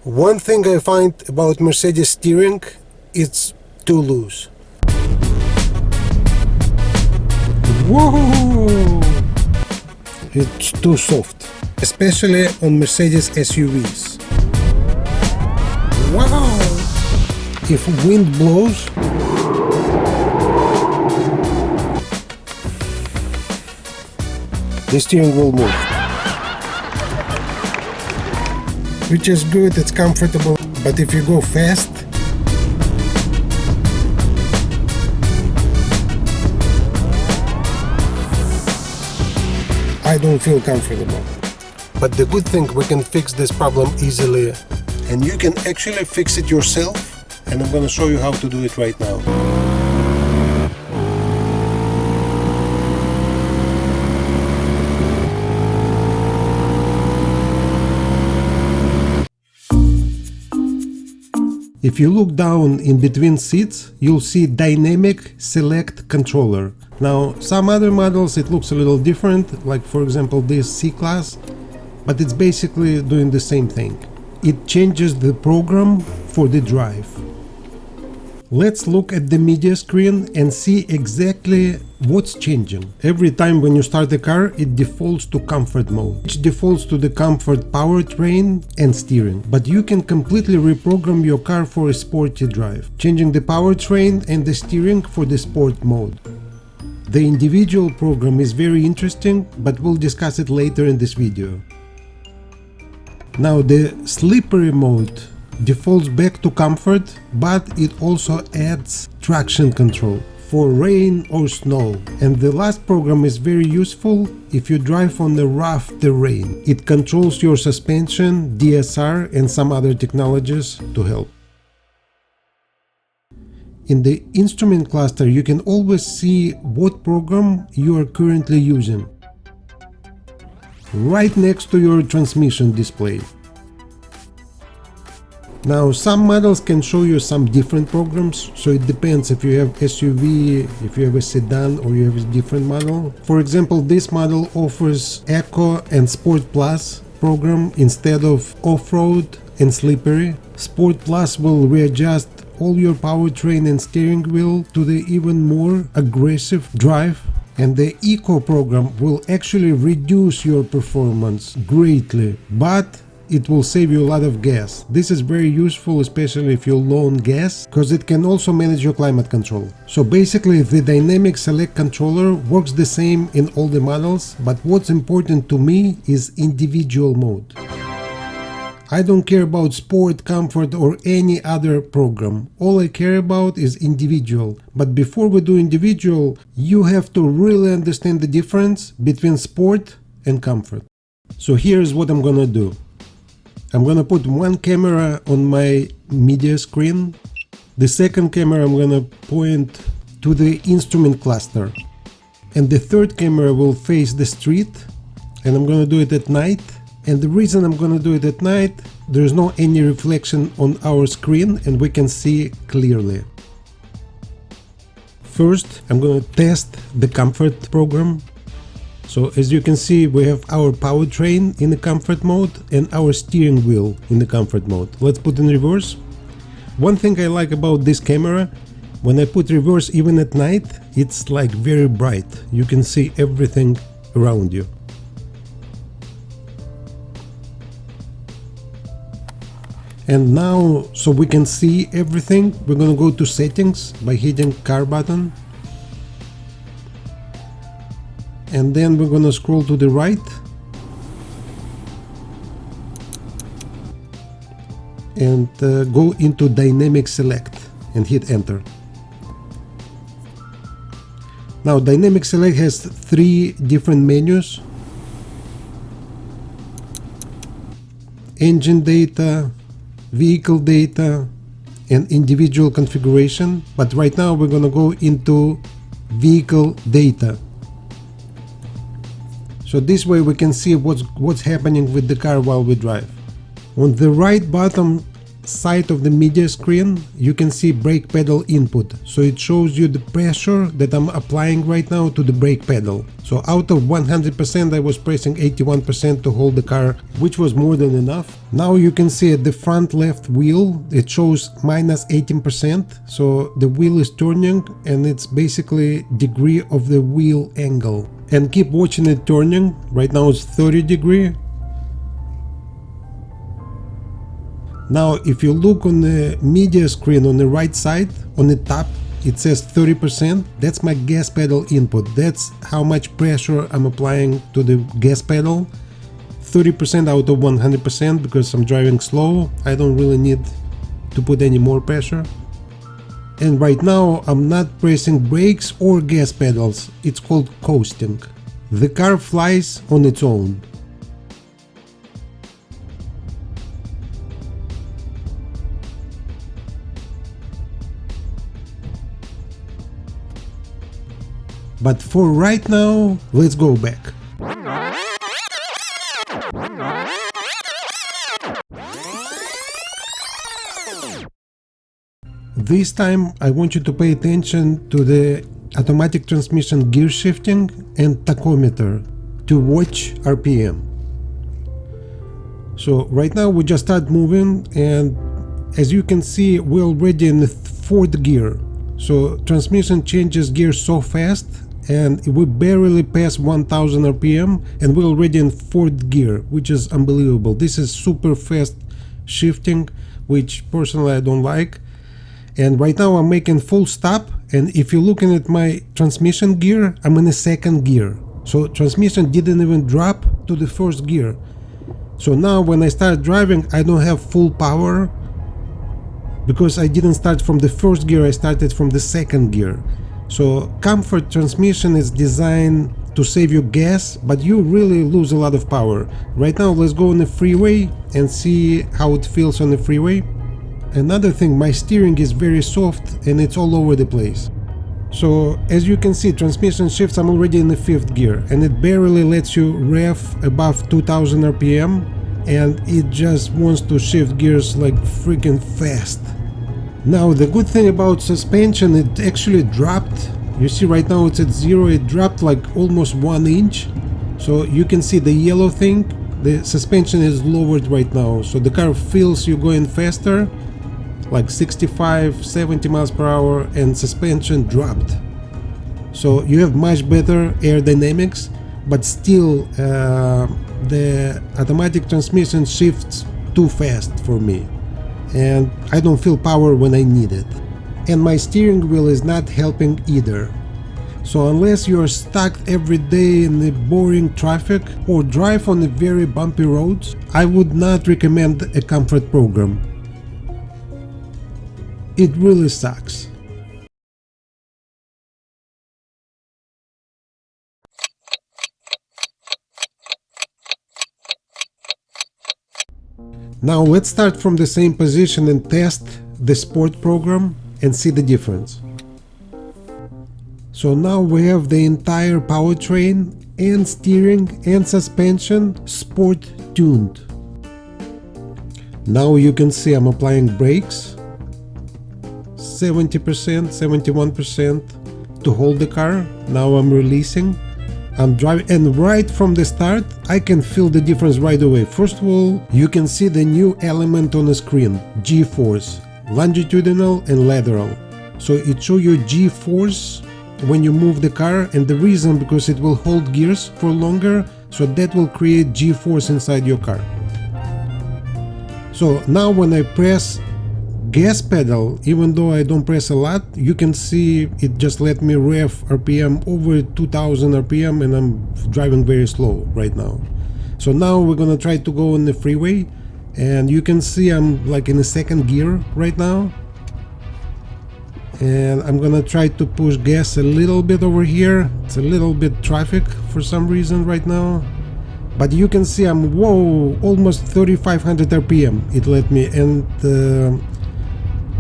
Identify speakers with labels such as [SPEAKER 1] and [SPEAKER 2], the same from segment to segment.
[SPEAKER 1] One thing I find about Mercedes steering, it's too loose. Whoa! It's too soft, especially on Mercedes SUVs. Wow! If wind blows, the steering will move. Which is good, it's comfortable, but if you go fast, I don't feel comfortable. But the good thing, we can fix this problem easily, and you can actually fix it yourself, and I'm gonna show you how to do it right now. If you look down in between seats, you'll see Dynamic Select Controller. Now, some other models it looks a little different, like for example this C-Class, but it's basically doing the same thing. It changes the program for the drive. Let's look at the media screen and see exactly what's changing. Every time when you start the car, it defaults to comfort mode, which defaults to the comfort powertrain and steering. But you can completely reprogram your car for a sporty drive, changing the powertrain and the steering for the sport mode. The individual program is very interesting, but we'll discuss it later in this video. Now the slippery mode defaults back to comfort, but it also adds traction control for rain or snow. And the last program is very useful if you drive on a rough terrain. It controls your suspension, DSR and some other technologies to help. In the instrument cluster you can always see what program you are currently using, right next to your transmission display. Now some models can show you some different programs, so it depends if you have SUV, if you have a sedan or you have a different model. For example, this model offers Eco and Sport Plus program instead of Off-Road and Slippery. Sport Plus will readjust all your powertrain and steering wheel to the even more aggressive drive, and the Eco program will actually reduce your performance greatly, but it will save you a lot of gas. This is very useful, especially if you're low on gas, because it can also manage your climate control. So basically the Dynamic Select Controller works the same in all the models, but what's important to me is individual mode. I don't care about sport, comfort or any other program. All I care about is individual. But before we do individual, you have to really understand the difference between sport and comfort. So here's what I'm gonna do. I'm gonna put one camera on my media screen. The second camera I'm gonna point to the instrument cluster. And the third camera will face the street, and I'm gonna do it at night. And the reason I'm gonna do it at night, there's no any reflection on our screen and we can see clearly. First, I'm gonna test the comfort program. So as you can see, we have our powertrain in the comfort mode and our steering wheel in the comfort mode. Let's put in reverse. One thing I like about this camera, when I put reverse even at night, it's like very bright. You can see everything around you. And now, so we can see everything, we're gonna go to settings by hitting car button. And then we're gonna scroll to the right. And go into Dynamic Select and hit enter. Now Dynamic Select has 3 different menus. Engine data, vehicle data and individual configuration, but right now we're gonna go into vehicle data. So this way we can see what's happening with the car while we drive. On the right bottom side of the media screen, you can see brake pedal input. So it shows you the pressure that I'm applying right now to the brake pedal. So out of 100%, I was pressing 81% to hold the car, which was more than enough. Now you can see at the front left wheel, it shows minus 18%. So the wheel is turning, and it's basically degree of the wheel angle. And keep watching it turning. Right now it's 30 degree. Now if you look on the media screen on the right side, on the top, it says 30%. That's my gas pedal input. That's how much pressure I'm applying to the gas pedal. 30% out of 100% because I'm driving slow. I don't really need to put any more pressure. And right now I'm not pressing brakes or gas pedals. It's called coasting. The car flies on its own. But for right now, let's go back. This time I want you to pay attention to the automatic transmission gear shifting and tachometer to watch RPM. So right now we just start moving, and as you can see, we're already in the fourth gear. So transmission changes gear so fast, and we barely pass 1000 RPM and we're already in fourth gear, which is unbelievable. This is super fast shifting, which personally I don't like. And right now I'm making full stop, and if you're looking at my transmission gear, I'm in the second gear. So transmission didn't even drop to the first gear. So now when I start driving, I don't have full power because I didn't start from the first gear, I started from the second gear. So comfort transmission is designed to save you gas, but you really lose a lot of power. Right now let's go on the freeway and see how it feels on the freeway. Another thing, my steering is very soft and it's all over the place. So as you can see, transmission shifts, I'm already in the fifth gear, and it barely lets you rev above 2000 RPM, and it just wants to shift gears like freaking fast. Now the good thing about suspension, it actually dropped. You see right now it's at 0, it dropped like almost 1 inch. So you can see the yellow thing, the suspension is lowered right now. So the car feels you going faster, like 65, 70 miles per hour, and suspension dropped. So you have much better aerodynamics, but still the automatic transmission shifts too fast for me. And I don't feel power when I need it. And my steering wheel is not helping either. So unless you're stuck every day in the boring traffic or drive on the very bumpy roads, I would not recommend a comfort program. It really sucks. Now let's start from the same position and test the sport program and see the difference. So now we have the entire powertrain and steering and suspension sport tuned. Now you can see I'm applying brakes, 70%, 71% to hold the car. Now I'm releasing. I'm driving, and right from the start I can feel the difference right away. First of all, you can see the new element on the screen, G-force, longitudinal and lateral. So it shows you G-force when you move the car, and the reason because it will hold gears for longer, so that will create G-force inside your car. So now when I press gas pedal, even though I don't press a lot, you can see it just let me rev RPM over 2000 RPM, and I'm driving very slow right now. So now we're gonna try to go on the freeway, and you can see I'm like in the second gear right now, and I'm gonna try to push gas a little bit over here. It's a little bit traffic for some reason right now, but you can see I'm almost 3500 RPM it let me, and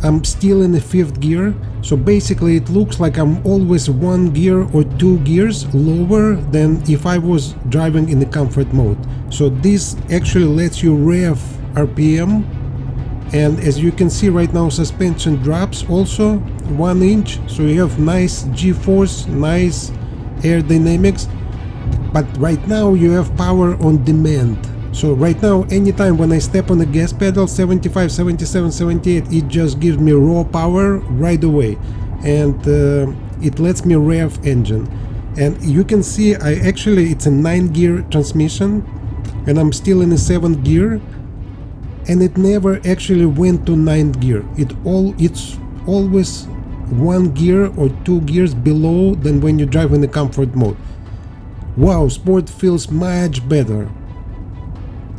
[SPEAKER 1] I'm still in the fifth gear. So basically it looks like I'm always 1 gear or 2 gears lower than if I was driving in the comfort mode. So this actually lets you rev RPM And as you can see right now, suspension drops also 1 inch, so you have nice G-force, nice aerodynamics. But right now you have power on demand. So right now, anytime when I step on the gas pedal, 75, 77, 78, it just gives me raw power right away, and it lets me rev engine. And you can see it's a 9-gear transmission, and I'm still in the 7th gear, and it never actually went to 9th gear. It's always 1 gear or 2 gears below than when you drive in the comfort mode. Wow, sport feels much better.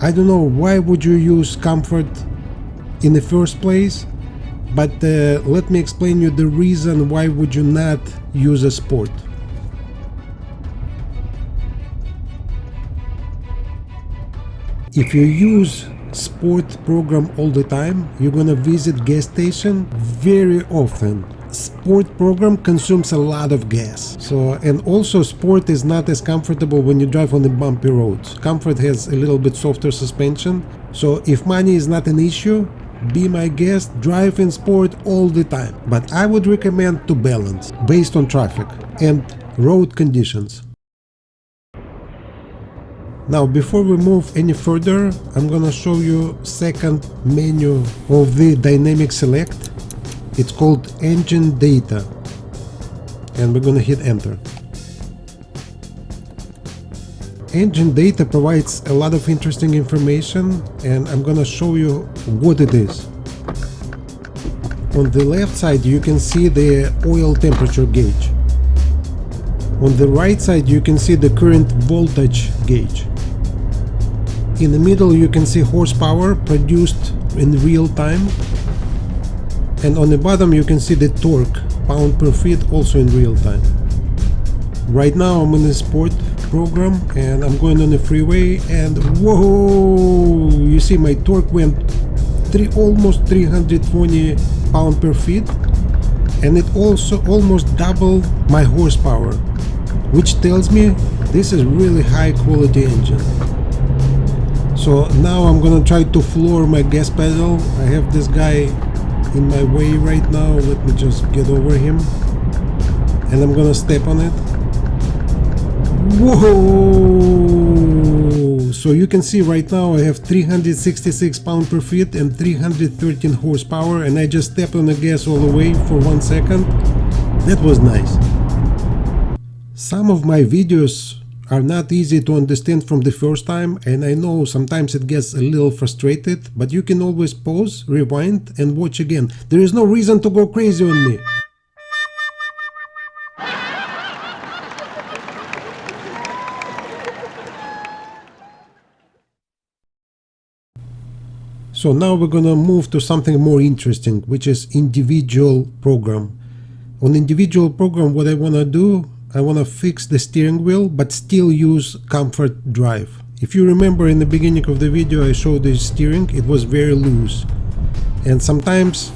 [SPEAKER 1] I don't know why would you use comfort in the first place, but let me explain you the reason why would you not use a sport. If you use sport program all the time, you're gonna visit gas station very often. Sport program consumes a lot of gas. So, and also sport is not as comfortable when you drive on the bumpy roads. Comfort has a little bit softer suspension. So if money is not an issue, be my guest, drive in sport all the time. But I would recommend to balance based on traffic and road conditions. Now, before we move any further, I'm gonna show you second menu of the dynamic select. It's called engine data, and we're gonna hit enter. Engine data provides a lot of interesting information, and I'm gonna show you what it is. On the left side you can see the oil temperature gauge. On the right side you can see the current voltage gauge. In the middle you can see horsepower produced in real time. And on the bottom you can see the torque, pound per feet, also in real time. Right now I'm in the sport program and I'm going on the freeway, and whoa! You see my torque went almost 320 pound per feet, and it also almost doubled my horsepower, which tells me this is really high quality engine. So now I'm gonna try to floor my gas pedal. I have this guy in my way right now. Let me just get over him, and I'm gonna step on it. Whoa! So you can see right now I have 366 pound per feet and 313 horsepower, and I just stepped on the gas all the way for 1 second. That was nice. Some of my videos are not easy to understand from the first time, and I know sometimes it gets a little frustrated, but you can always pause, rewind and watch again. There is no reason to go crazy on me. So now we're gonna move to something more interesting, which is individual program. On individual program, what I wanna do, I want to fix the steering wheel but still use comfort drive. If you remember in the beginning of the video I showed the steering, it was very loose, and sometimes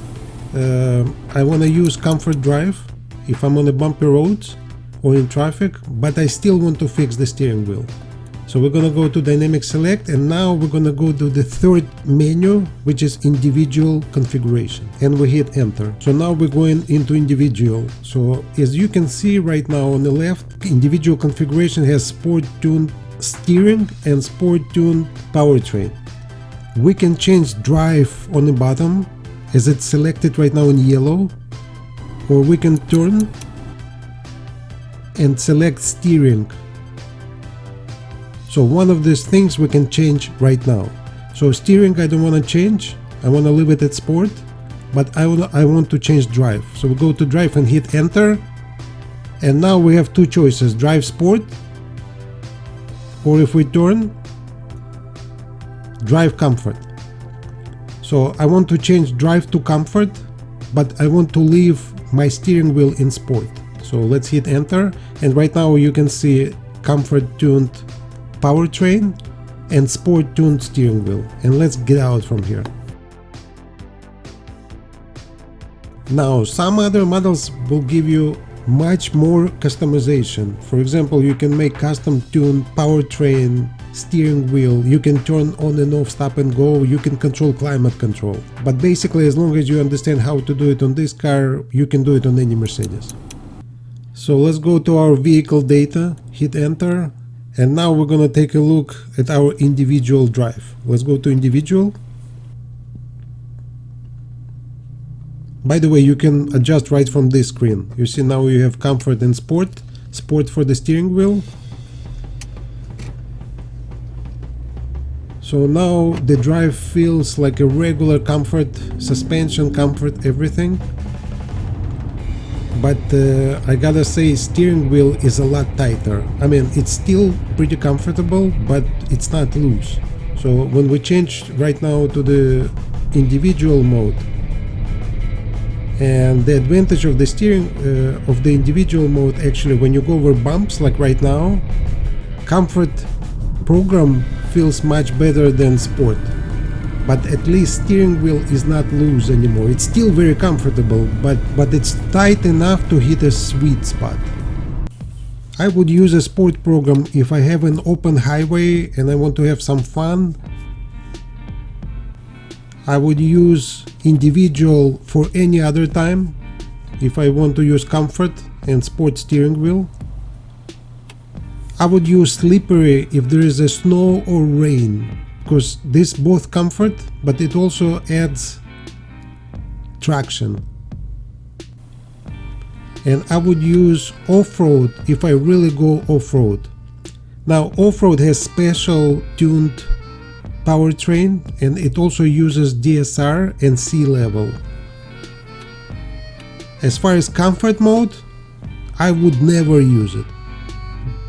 [SPEAKER 1] I want to use comfort drive if I'm on the bumpy roads or in traffic, but I still want to fix the steering wheel. So we're gonna go to dynamic select, and now we're gonna go to the third menu, which is individual configuration, and we hit enter. So now we're going into individual. So as you can see right now on the left, individual configuration has sport tuned steering and sport tuned powertrain. We can change drive on the bottom as it's selected right now in yellow, or we can turn and select steering. So one of these things we can change right now. So steering I don't want to change, I want to leave it at sport, but I want to change drive. So we go to drive and hit enter, and now we have two choices, drive sport, or if we turn, drive comfort. So I want to change drive to comfort, but I want to leave my steering wheel in sport. So let's hit enter, and right now you can see comfort tuned powertrain and sport tuned steering wheel, and let's get out from here. Now some other models will give you much more customization. For example, you can make custom tuned powertrain steering wheel, you can turn on and off, stop and go, you can control climate control. But basically, as long as you understand how to do it on this car, you can do it on any Mercedes. So let's go to our vehicle data, hit enter, and now we're gonna take a look at our individual drive. Let's go to individual. By the way, you can adjust right from this screen. You see now you have comfort and sport. Sport for the steering wheel. So now the drive feels like a regular comfort, suspension, comfort, everything. But I gotta say, steering wheel is a lot tighter. I mean, it's still pretty comfortable, but it's not loose. So when we change right now to the individual mode, and the advantage of the steering of the individual mode, actually, when you go over bumps like right now, comfort program feels much better than sport. But at least steering wheel is not loose anymore. It's still very comfortable, but it's tight enough to hit a sweet spot. I would use a sport program if I have an open highway and I want to have some fun. I would use individual for any other time if I want to use comfort and sport steering wheel. I would use slippery if there is a snow or rain, because this both comfort, but it also adds traction. And I would use off-road if I really go off-road. Now off-road has special tuned powertrain, and it also uses DSR and sea level. As far as comfort mode, I would never use it.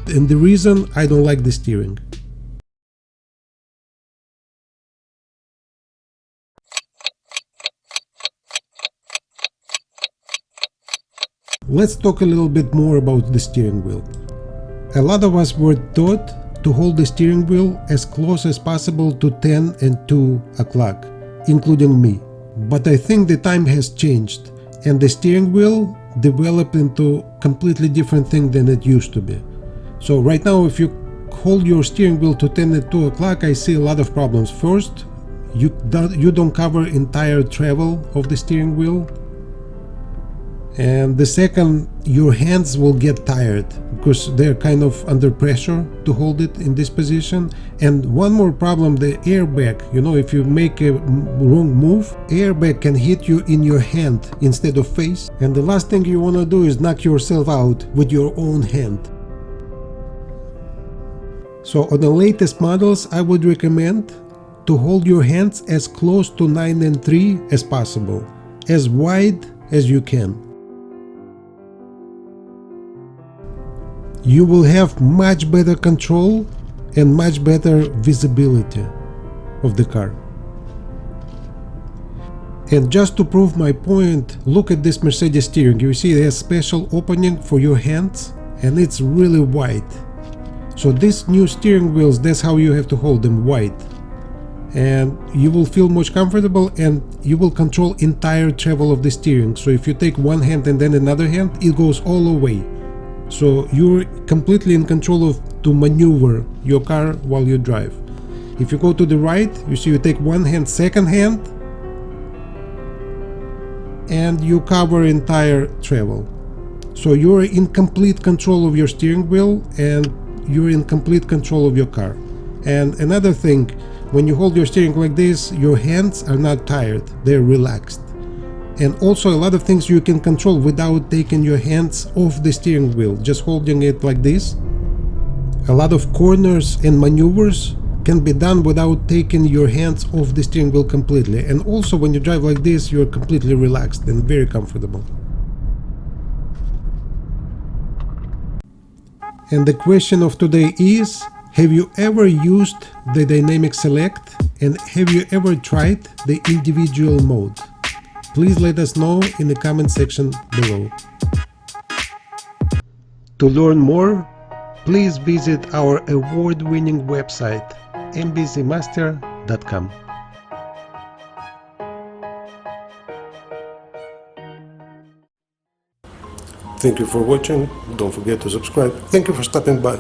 [SPEAKER 1] And the reason, I don't like the steering. Let's talk a little bit more about the steering wheel. A lot of us were taught to hold the steering wheel as close as possible to 10 and 2 o'clock, including me. But I think the time has changed, and the steering wheel developed into a completely different thing than it used to be. So right now, if you hold your steering wheel to 10 and 2 o'clock, I see a lot of problems. First, you don't cover entire travel of the steering wheel. And the second, your hands will get tired because they're kind of under pressure to hold it in this position. And one more problem, the airbag. You know, if you make a wrong move, airbag can hit you in your hand instead of face. And the last thing you want to do is knock yourself out with your own hand. So on the latest models, I would recommend to hold your hands as close to 9 and 3 as possible, as wide as you can. You will have much better control and much better visibility of the car. And just to prove my point, look at this Mercedes steering. You see it has special opening for your hands and it's really wide. So these new steering wheels, that's how you have to hold them, wide. And you will feel much comfortable and you will control entire travel of the steering. So if you take one hand and then another hand, it goes all the way. So you're completely in control of to maneuver your car while you drive. If you go to the right, you see you take one hand, second hand, and you cover entire travel. So you're in complete control of your steering wheel and you're in complete control of your car. And another thing, when you hold your steering like this, your hands are not tired, they're relaxed. And also a lot of things you can control without taking your hands off the steering wheel, just holding it like this. A lot of corners and maneuvers can be done without taking your hands off the steering wheel completely. And also when you drive like this, you're completely relaxed and very comfortable. And the question of today is, have you ever used the dynamic select and have you ever tried the individual mode? Please let us know in the comment section below. To learn more, please visit our award-winning website mbzmaster.com. Thank you for watching. Don't forget to subscribe. Thank you for stopping by.